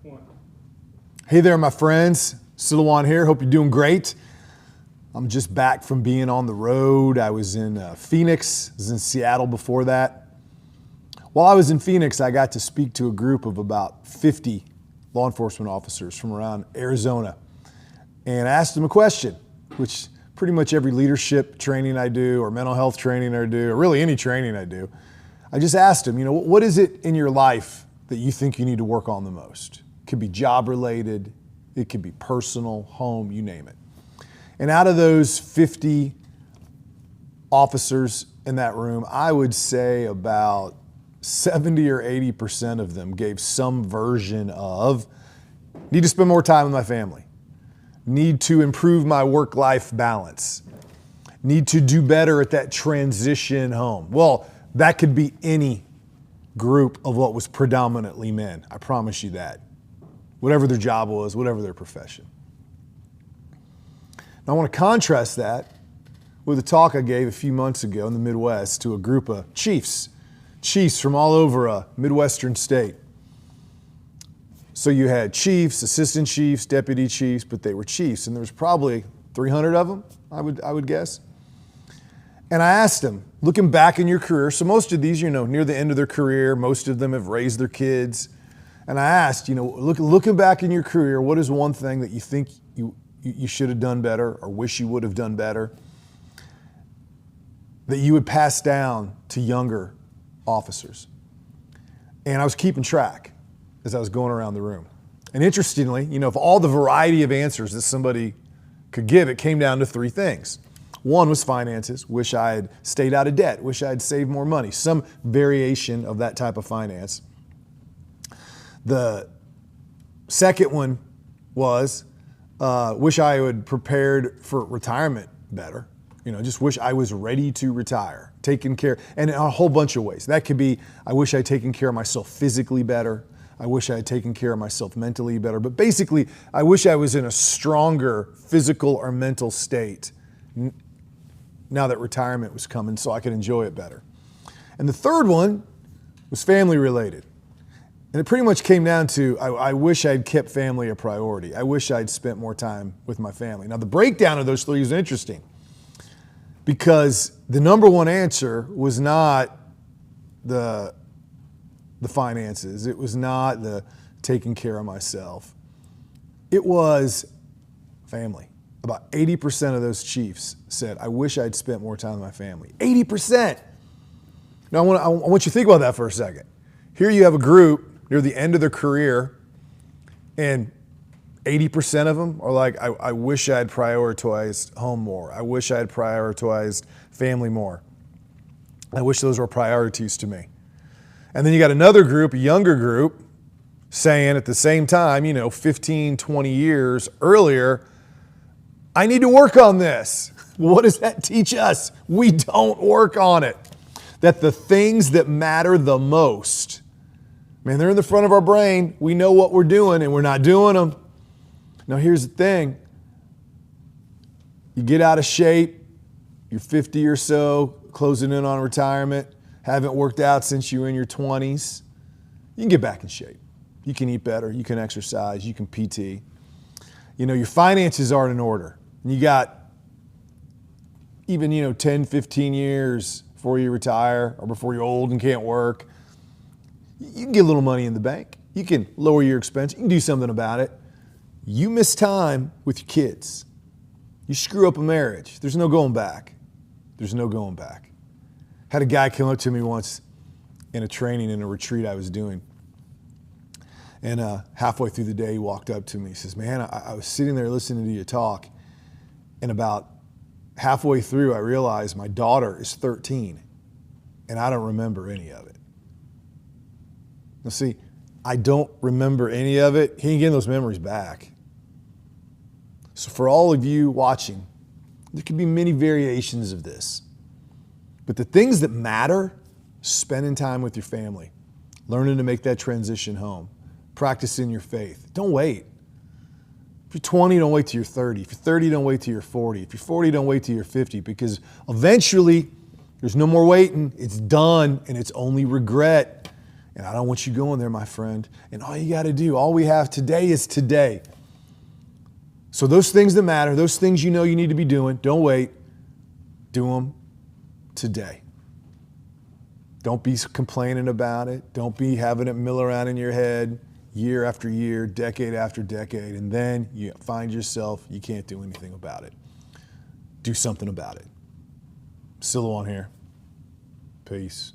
One. Hey there, my friends. Silouan here. Hope you're doing great. I'm just back from being on the road. I was in Phoenix. I was in Seattle before that. While I was in Phoenix, I got to speak to a group of about 50 law enforcement officers from around Arizona. And I asked them a question, which pretty much every leadership training I do, or mental health training I do, or really any training I do, I just asked them, what is it in your life that you think you need to work on the most? It could be job related, it could be personal, home, you name it. And out of those 50 officers in that room, I would say about 70 or 80% of them gave some version of, need to spend more time with my family, need to improve my work-life balance, need to do better at that transition home. Well, that could be any group of what was predominantly men. I promise you that. Whatever their job was, whatever their profession. Now I want to contrast that with a talk I gave a few months ago in the Midwest to a group of chiefs from all over a Midwestern state. So you had chiefs, assistant chiefs, deputy chiefs, but they were chiefs, and there was probably 300 of them, I would guess. And I asked them, looking back in your career, so most of these, near the end of their career, most of them have raised their kids. And I asked, looking back in your career, what is one thing that you think you should have done better or wish you would have done better that you would pass down to younger officers? And I was keeping track as I was going around the room. And interestingly, of all the variety of answers that somebody could give, it came down to three things. One was finances. Wish I had stayed out of debt. Wish I had saved more money. Some variation of that type of finance. The second one was, wish I had prepared for retirement better. Just wish I was ready to retire, taken care, and in a whole bunch of ways. That could be, I wish I had taken care of myself physically better. I wish I had taken care of myself mentally better. But basically, I wish I was in a stronger physical or mental state now that retirement was coming so I could enjoy it better. And the third one was family related. And it pretty much came down to, I wish I'd kept family a priority. I wish I'd spent more time with my family. Now the breakdown of those three is interesting because the number one answer was not the finances. It was not the taking care of myself. It was family. About 80% of those chiefs said, I wish I'd spent more time with my family. 80%. Now I want you to think about that for a second. Here you have a group near the end of their career, and 80% of them are like, I wish I had prioritized home more. I wish I had prioritized family more. I wish those were priorities to me. And then you got another group, a younger group, saying at the same time, 15, 20 years earlier, I need to work on this. What does that teach us? We don't work on it. That the things that matter the most, man, they're in the front of our brain. We know what we're doing and we're not doing them. Now here's the thing. You get out of shape, you're 50 or so, closing in on retirement, haven't worked out since you were in your 20s. You can get back in shape. You can eat better, you can exercise, you can PT. Your finances aren't in order. And you got even, 10, 15 years before you retire or before you're old and can't work. You can get a little money in the bank. You can lower your expense. You can do something about it. You miss time with your kids. You screw up a marriage. There's no going back. There's no going back. Had a guy come up to me once in a training, in a retreat I was doing. And halfway through the day, he walked up to me. He says, man, I was sitting there listening to you talk. And about halfway through, I realized my daughter is 13. And I don't remember any of it. Now see, I don't remember any of it. He ain't getting those memories back. So for all of you watching, there could be many variations of this. But the things that matter, spending time with your family, learning to make that transition home, practicing your faith. Don't wait. If you're 20, don't wait till you're 30. If you're 30, don't wait till you're 40. If you're 40, don't wait till you're 50, because eventually there's no more waiting. It's done, and it's only regret. And I don't want you going there, my friend. And all you got to do, all we have today is today. So those things that matter, those things you know you need to be doing, don't wait. Do them today. Don't be complaining about it. Don't be having it mill around in your head year after year, decade after decade, and then you find yourself, you can't do anything about it. Do something about it. Silouan here. Peace.